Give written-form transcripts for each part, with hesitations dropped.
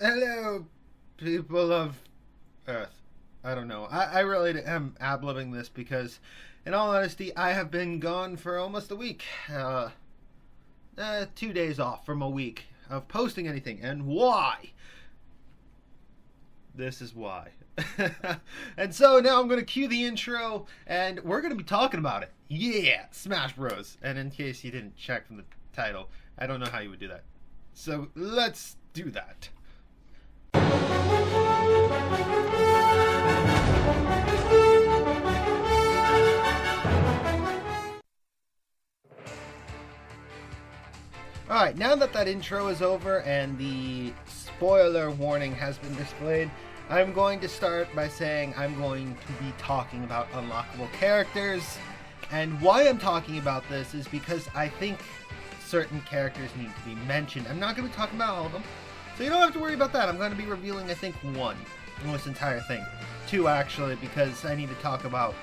Hello, people of Earth. I don't know. I really am ab-libbing this because, in all honesty, I have been gone for almost a week. 2 days off from a week of posting anything. And why? This is why. And so now I'm going to cue the intro, and we're going to be talking about it. Yeah, Smash Bros. And in case you didn't check from the title, I don't know how you would do that. So let's do that. Alright, now that intro is over and the spoiler warning has been displayed, I'm going to start by saying I'm going to be talking about unlockable characters. And why I'm talking about this is because I think certain characters need to be mentioned. I'm not going to be talking about all of them, so you don't have to worry about that. I'm going to be revealing, I think, one in this entire thing. Two, actually, because I need to talk about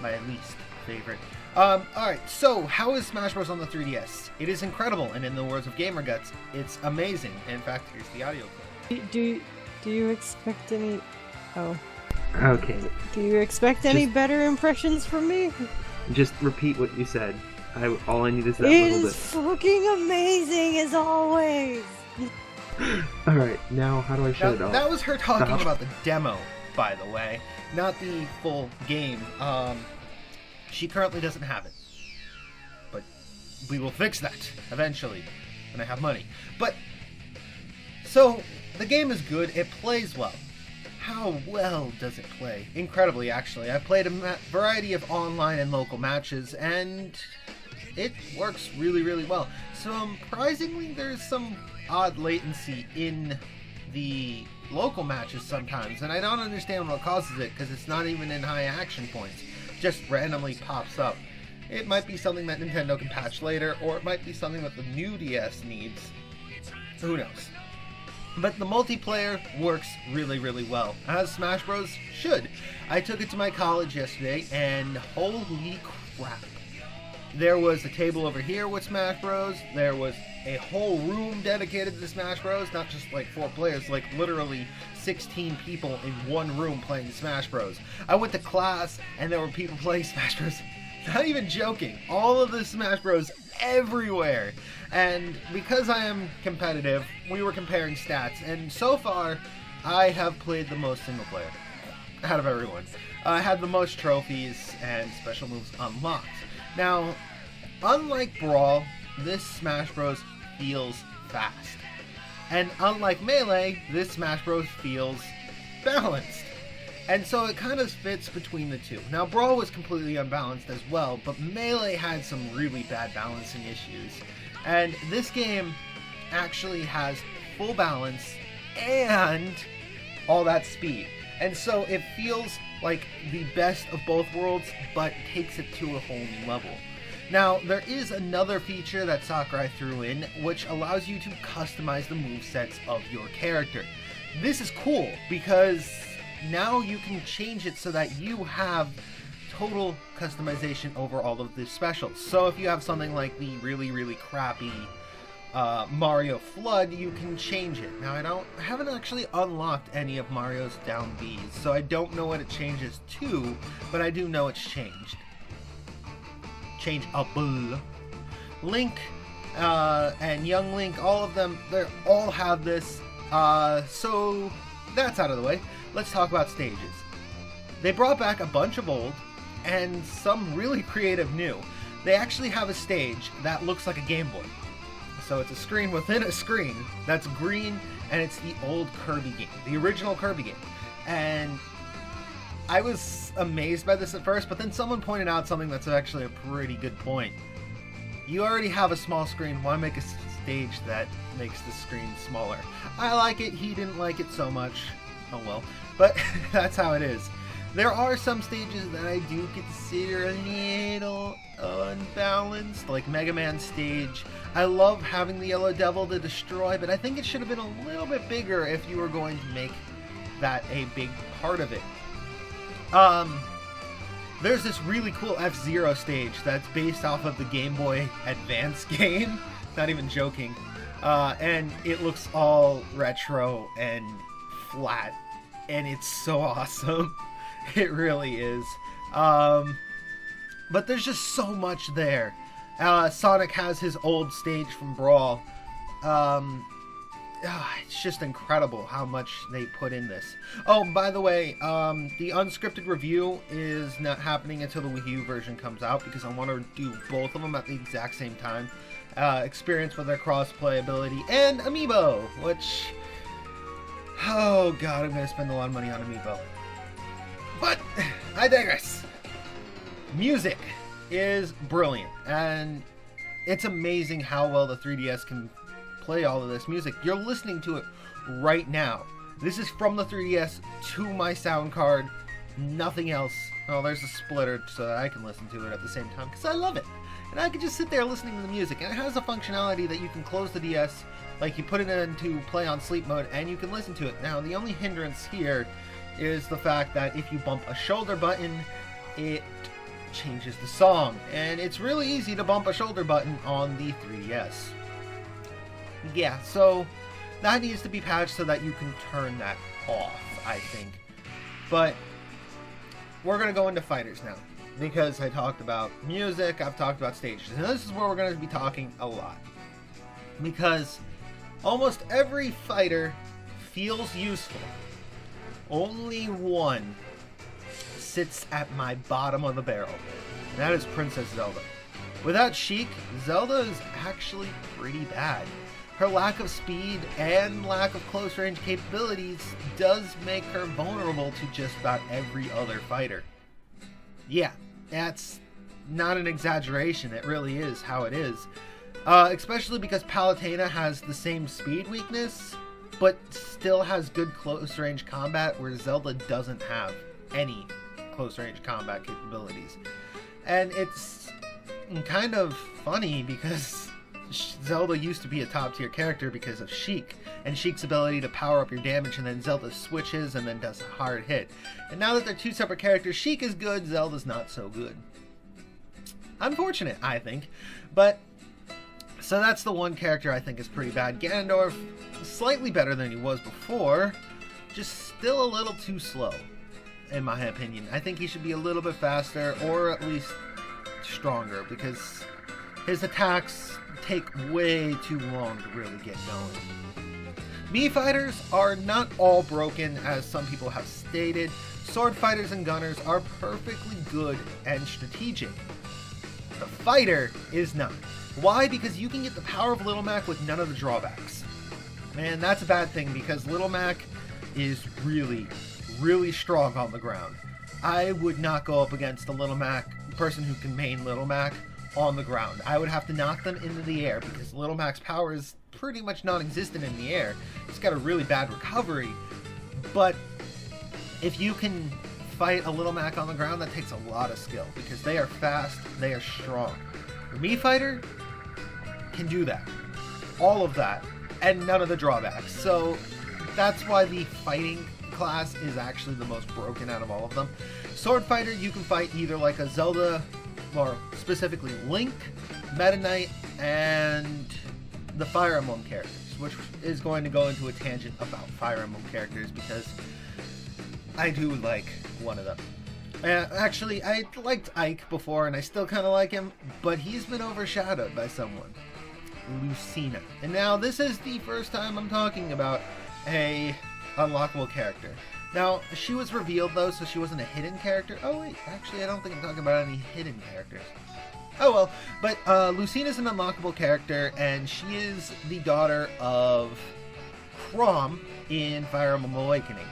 my least favorite. Alright, so how is Smash Bros. On the 3DS? It is incredible, and in the words of Gamer Guts, it's amazing. In fact, here's the audio clip. Do you expect any... Oh. Okay. Do you expect any better impressions from me? Just repeat what you said. All I need is that It little is fucking amazing as always! Alright, now how do I shut it off? That was her talking about the demo, by the way, not the full game. She currently doesn't have it. But we will fix that eventually when I have money. But, so, the game is good. It plays well. How well does it play? Incredibly, actually. I've played a variety of online and local matches, and it works really, really well. Surprisingly, there's some odd latency in the local matches sometimes, and I don't understand what causes it, because it's not even in high action points. Just randomly pops up. It might be something that Nintendo can patch later, or it might be something that the new DS needs. Who knows? But the multiplayer works really, really well, as Smash Bros. Should. I took it to my college yesterday, and holy crap. There was a table over here with Smash Bros. There was a whole room dedicated to Smash Bros. Not just like 4 players, like literally 16 people in one room playing Smash Bros. I went to class and there were people playing Smash Bros. Not even joking. All of the Smash Bros. Everywhere. And because I am competitive, we were comparing stats. And so far, I have played the most single player out of everyone. I had the most trophies and special moves unlocked. Now, unlike Brawl, this Smash Bros. Feels fast. And unlike Melee, this Smash Bros. Feels balanced. And so it kind of fits between the two. Now, Brawl was completely unbalanced as well, but Melee had some really bad balancing issues. And this game actually has full balance and all that speed. And so it feels like the best of both worlds, but takes it to a whole new level. Now, there is another feature that Sakurai threw in, which allows you to customize the movesets of your character. This is cool, because now you can change it so that you have total customization over all of the specials. So if you have something like the really, really crappy Mario Flood, you can change it. Now, I haven't actually unlocked any of Mario's down Bs, so I don't know what it changes to, but I do know it's changed. Changeable. Link and Young Link, all of them, they all have this. So that's out of the way. Let's talk about stages. They brought back a bunch of old and some really creative new. They actually have a stage that looks like a Game Boy. So it's a screen within a screen that's green, and it's the old Kirby game, the original Kirby game. And I was amazed by this at first, but then someone pointed out something that's actually a pretty good point. You already have a small screen, why make a stage that makes the screen smaller? I like it, he didn't like it so much. Oh well, but that's how it is. There are some stages that I do consider a little unbalanced, like Mega Man stage. I love having the Yellow Devil to destroy, but I think it should have been a little bit bigger if you were going to make that a big part of it. There's this really cool F-Zero stage that's based off of the Game Boy Advance game. Not even joking. And it looks all retro and flat, and it's so awesome. It really is. But there's just so much there. Sonic has his old stage from Brawl. It's just incredible how much they put in this. Oh, by the way, the unscripted review is not happening until the Wii U version comes out because I want to do both of them at the exact same time. Experience with their cross-play ability and Amiibo, which... Oh god, I'm going to spend a lot of money on Amiibo. But, I digress. Music is brilliant, and it's amazing how well the 3DS can play all of this music. You're listening to it right now. This is from the 3DS to my sound card, nothing else. Oh, there's a splitter so that I can listen to it at the same time because I love it. And I can just sit there listening to the music, and it has a functionality that you can close the DS, like you put it into play on sleep mode, and you can listen to it. Now, the only hindrance here is the fact that if you bump a shoulder button, it changes the song. And it's really easy to bump a shoulder button on the 3DS. Yeah, so that needs to be patched so that you can turn that off, I think. But we're going to go into fighters now, because I talked about music, I've talked about stages, and this is where we're going to be talking a lot. Because almost every fighter feels useful. Only one sits at my bottom of the barrel, and that is Princess Zelda. Without Sheik, Zelda is actually pretty bad. Her lack of speed and lack of close range capabilities does make her vulnerable to just about every other fighter. Yeah, that's not an exaggeration, it really is how it is. Especially because Palutena has the same speed weakness, but still has good close range combat, where Zelda doesn't have any close range combat capabilities. And it's kind of funny because Zelda used to be a top tier character because of Sheik, and Sheik's ability to power up your damage, and then Zelda switches and then does a hard hit. And now that they're two separate characters, Sheik is good, Zelda's not so good. Unfortunate, I think. But, so that's the one character I think is pretty bad. Ganondorf, slightly better than he was before, just still a little too slow, in my opinion. I think he should be a little bit faster, or at least stronger, because his attacks take way too long to really get going. Mii fighters are not all broken, as some people have stated. Sword fighters and gunners are perfectly good and strategic. The fighter is not. Why? Because you can get the power of Little Mac with none of the drawbacks. And that's a bad thing, because Little Mac is really, really strong on the ground. I would not go up against a Little Mac person who can main Little Mac on the ground. I would have to knock them into the air, because Little Mac's power is pretty much non-existent in the air. It's got a really bad recovery, but if you can fight a Little Mac on the ground, that takes a lot of skill, because they are fast, they are strong. The Mii fighter can do that. All of that, and none of the drawbacks. So that's why the fighting class is actually the most broken out of all of them. Sword fighter, you can fight either like a Zelda, or specifically Link, Meta Knight, and the Fire Emblem characters, which is going to go into a tangent about Fire Emblem characters, because I do like one of them. Actually, I liked Ike before, and I still kind of like him, but he's been overshadowed by someone. Lucina. And now, this is the first time I'm talking about a unlockable character. Now, she was revealed, though, so she wasn't a hidden character. Oh, wait, actually, I don't think I'm talking about any hidden characters. Oh, well, but Lucina's an unlockable character, and she is the daughter of Chrom in Fire Emblem Awakening.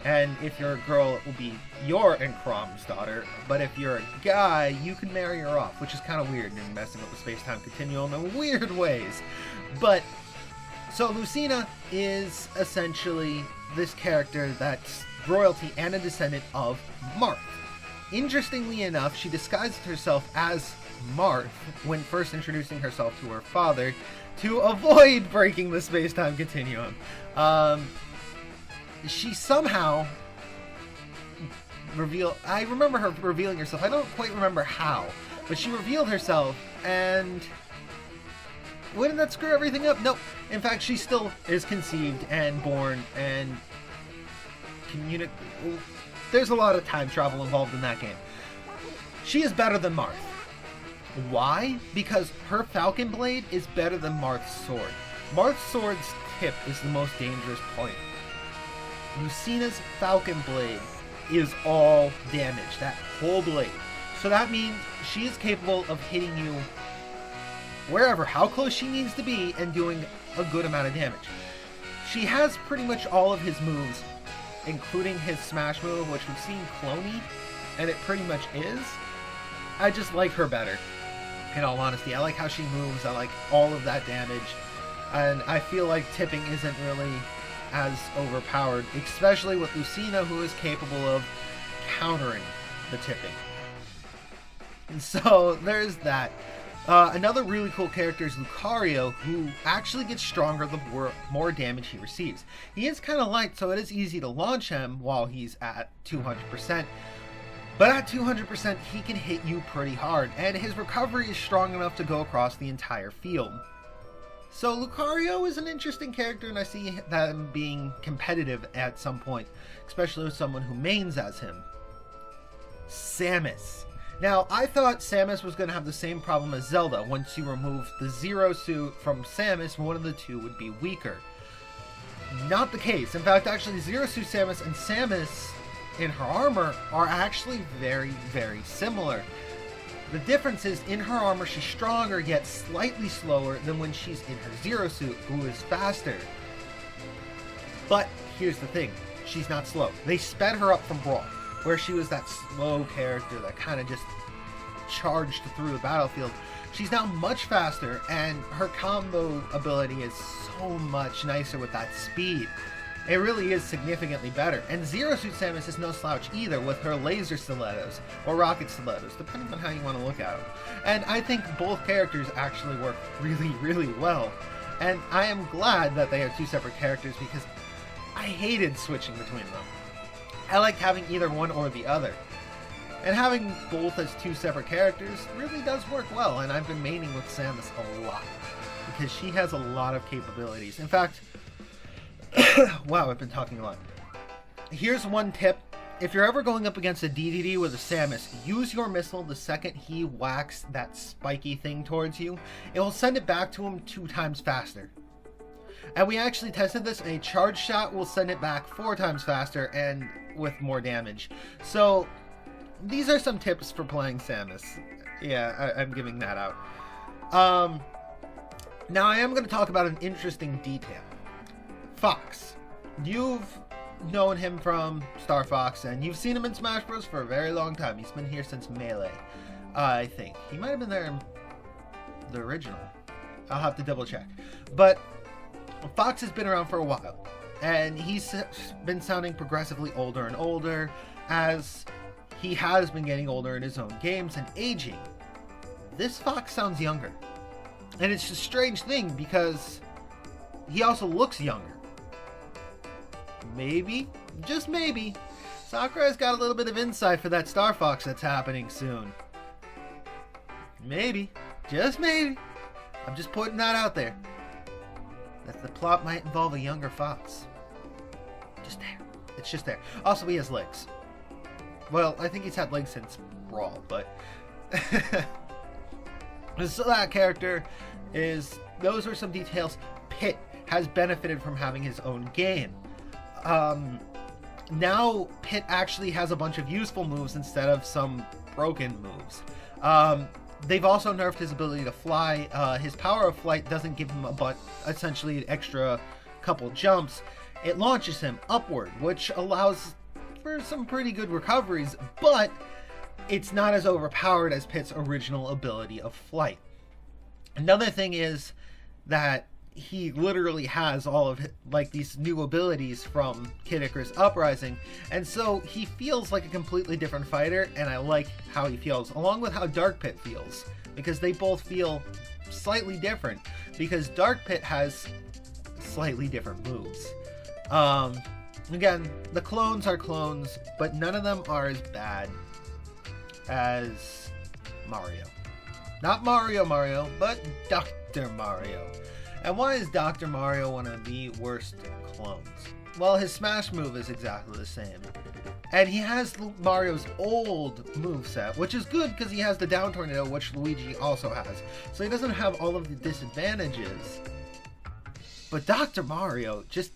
And if you're a girl, it will be your and Chrom's daughter, but if you're a guy, you can marry her off, which is kind of weird and messing with the space-time continuum in weird ways. But, so Lucina is essentially this character that's royalty and a descendant of Marth. Interestingly enough, she disguised herself as Marth when first introducing herself to her father to avoid breaking the space-time continuum. She somehow revealed... I remember her revealing herself. I don't quite remember how, but she revealed herself, and wouldn't that screw everything up? Nope. In fact, she still is conceived and born and there's a lot of time travel involved in that game. She is better than Marth. Why? Because her Falcon Blade is better than Marth's sword. Marth's sword's tip is the most dangerous point. Lucina's Falcon Blade is all damage, that whole blade. So that means she is capable of hitting you wherever, how close she needs to be, and doing a good amount of damage. She has pretty much all of his moves, including his smash move, which we've seen cloney, and it pretty much is. I just like her better, in all honesty. I like how she moves, I like all of that damage, and I feel like tipping isn't really as overpowered, especially with Lucina, who is capable of countering the tipping. And so there's that. Another really cool character is Lucario, who actually gets stronger the more damage he receives. He is kind of light, so it is easy to launch him while he's at 200%. But at 200%, he can hit you pretty hard, and his recovery is strong enough to go across the entire field. So Lucario is an interesting character, and I see them being competitive at some point, especially with someone who mains as him. Samus. Now, I thought Samus was going to have the same problem as Zelda. Once you remove the Zero Suit from Samus, one of the two would be weaker. Not the case. In fact, actually, Zero Suit Samus and Samus in her armor are actually very, very similar. The difference is, in her armor, she's stronger, yet slightly slower than when she's in her Zero Suit, who is faster. But here's the thing. She's not slow. They sped her up from Brawl, where she was that slow character that kind of just charged through the battlefield. She's now much faster, and her combo ability is so much nicer with that speed. It really is significantly better. And Zero Suit Samus is no slouch either, with her laser stilettos, or rocket stilettos, depending on how you want to look at them. And I think both characters actually work really, really well. And I am glad that they are two separate characters, because I hated switching between them. I like having either one or the other. And having both as two separate characters really does work well, and I've been maining with Samus a lot, because she has a lot of capabilities. In fact, wow, I've been talking a lot. Here's one tip. If you're ever going up against a DDD with a Samus, use your missile the second he whacks that spiky thing towards you. It will send it back to him 2 times faster. And we actually tested this, and a charge shot will send it back 4 times faster and with more damage. So these are some tips for playing Samus. Yeah, I'm giving that out. Now I am going to talk about an interesting detail. Fox. You've known him from Star Fox, and you've seen him in Smash Bros. For a very long time. He's been here since Melee, I think. He might have been there in the original. I'll have to double check. But Fox has been around for a while, and he's been sounding progressively older and older as he has been getting older in his own games and aging. This Fox sounds younger. And it's a strange thing because he also looks younger. Maybe, just maybe, Sakurai's got a little bit of insight for that Star Fox that's happening soon. Maybe, just maybe. I'm just putting that out there. That the plot might involve a younger Fox. Just there. It's just there. Also, he has legs. Well, I think he's had legs since Brawl, but... So that character is... Those are some details. Pit has benefited from having his own game. Now Pit actually has a bunch of useful moves instead of some broken moves. They've also nerfed his ability to fly. His power of flight doesn't give him essentially an extra couple jumps. It launches him upward, which allows for some pretty good recoveries, but it's not as overpowered as Pit's original ability of flight. Another thing is that he literally has all of these new abilities from Kid Icarus Uprising, and so he feels like a completely different fighter, and I like how he feels, along with how Dark Pit feels, because they both feel slightly different, because Dark Pit has slightly different moves. Again, the clones are clones, but none of them are as bad as Mario. Not Mario, but Dr. Mario. And why is Dr. Mario one of the worst clones? Well, his smash move is exactly the same. And he has Mario's old moveset, which is good because he has the down tornado, which Luigi also has. So he doesn't have all of the disadvantages. But Dr. Mario just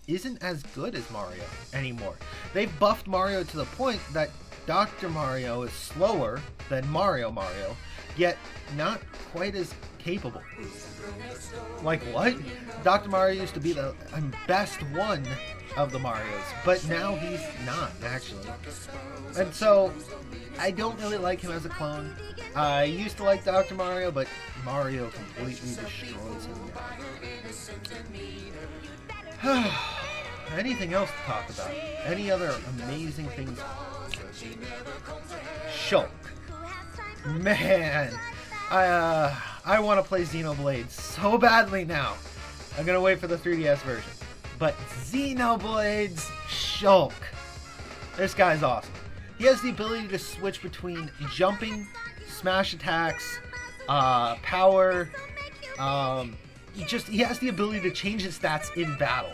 isn't as good as Mario anymore. They've buffed Mario to the point that Dr. Mario is slower than Mario, yet not quite as capable. Like what? Dr. Mario used to be the best one of the Marios, but now he's not, actually. And so, I don't really like him as a clone. I used to like Dr. Mario, but Mario completely destroys him now. Anything else to talk about? Any other amazing things? Shulk. Man, I want to play Xenoblade so badly now. I'm gonna wait for the 3DS version. But Xenoblade's Shulk. This guy's awesome. He has the ability to switch between jumping, smash attacks, power. He has the ability to change his stats in battle.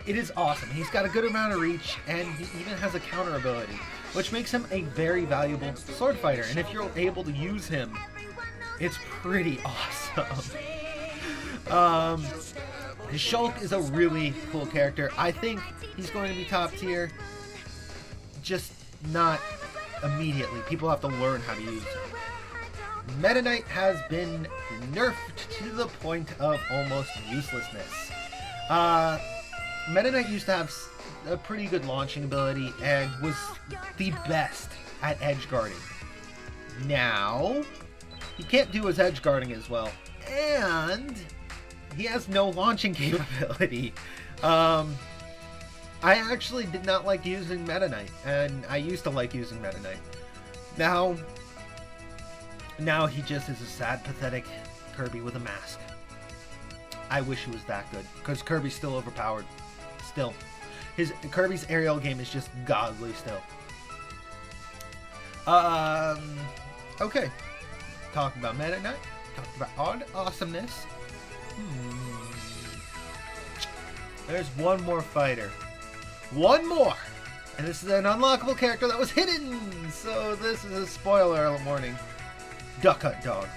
It is awesome. He's got a good amount of reach, and he even has a counter ability, which makes him a very valuable sword fighter. And if you're able to use him, it's pretty awesome. Shulk is a really cool character. I think he's going to be top tier, just not immediately. People have to learn how to use him. Meta Knight has been nerfed to the point of almost uselessness. Meta Knight used to have a pretty good launching ability and was the best at edge guarding. Now, he can't do his edge guarding as well, and he has no launching capability. I actually did not like using Meta Knight, and I used to like using Meta Knight. Now he just is a sad, pathetic Kirby with a mask. I wish he was that good, because Kirby's still overpowered. Still. Kirby's aerial game is just godly still. Okay. Talk about Meta Knight. Talk about odd awesomeness. There's one more fighter. One more! And this is an unlockable character that was hidden! So this is a spoiler warning. Duck Hunt Dog.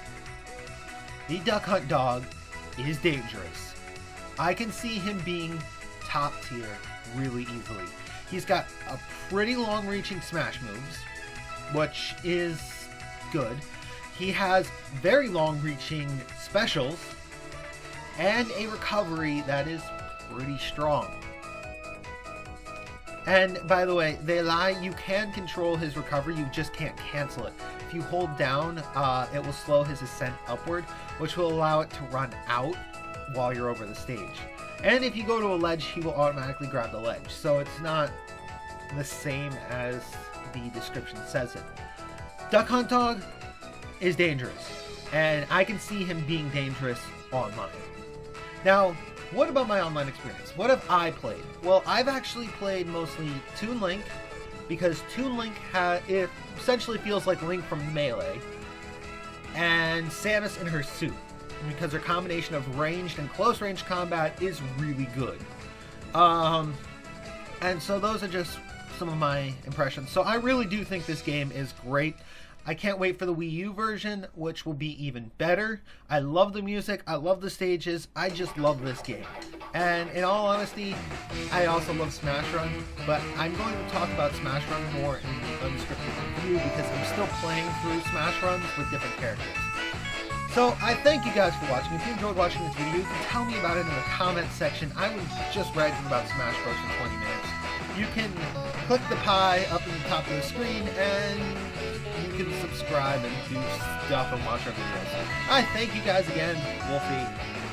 The Duck Hunt Dog is dangerous. I can see him being top tier really easily. He's got a pretty long-reaching smash moves, which is good. He has very long-reaching specials and a recovery that is pretty strong. And by the way, they lie, you can control his recovery, you just can't cancel it. If you hold down, it will slow his ascent upward, which will allow it to run out while you're over the stage. And if you go to a ledge, he will automatically grab the ledge. So it's not the same as the description says it. Duck Hunt Dog is dangerous, and I can see him being dangerous online. Now, what about my online experience? What have I played? Well, I've actually played mostly Toon Link, because Toon Link it essentially feels like Link from Melee, and Samus in her suit, because their combination of ranged and close range combat is really good. And so those are just some of my impressions. So I really do think this game is great. I can't wait for the Wii U version, which will be even better. I love the music, I love the stages, I just love this game. And in all honesty, I also love Smash Run, but I'm going to talk about Smash Run more in the unscripted review because I'm still playing through Smash Runs with different characters. So I thank you guys for watching. If you enjoyed watching this video, you can tell me about it in the comments section. I was just ranting about Smash Bros. For 20 minutes. You can click the pie up in the top of the screen, and you can subscribe and do stuff and watch our videos. I thank you guys again. Wolfy.